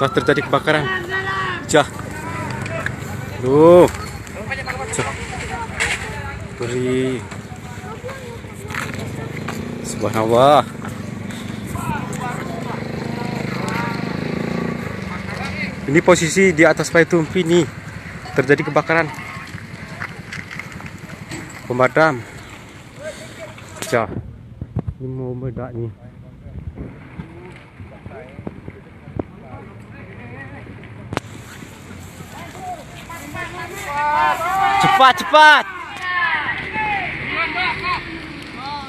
Telah terjadi kebakaran. Jah. Duh. Jah. Beri. Subhanallah. Ini posisi di atas Paitumpi nih. Terjadi kebakaran. Pemadam. Jah. Ini mau meledak nih. Cepat, cepat.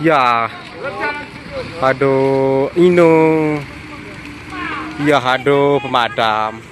Ya. Aduh, Ya, aduh, pemadam.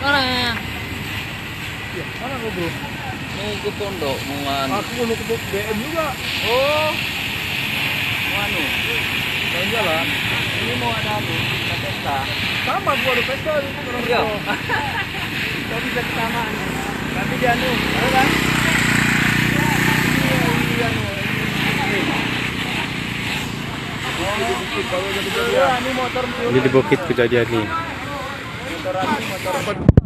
Mana? Mana kau bro? Mau ke pondok, mau anu. Aku mau ke BM juga. Oh, mau anu. Jalan-jalan. Ini mau ada anu, pesta. Sama gua ada pesta di orang Iya. tua. Kau bisa kesamaan. Tapi di anu, ada kan? Iya, Ini motor Ini di Bukit kejadian nih. motor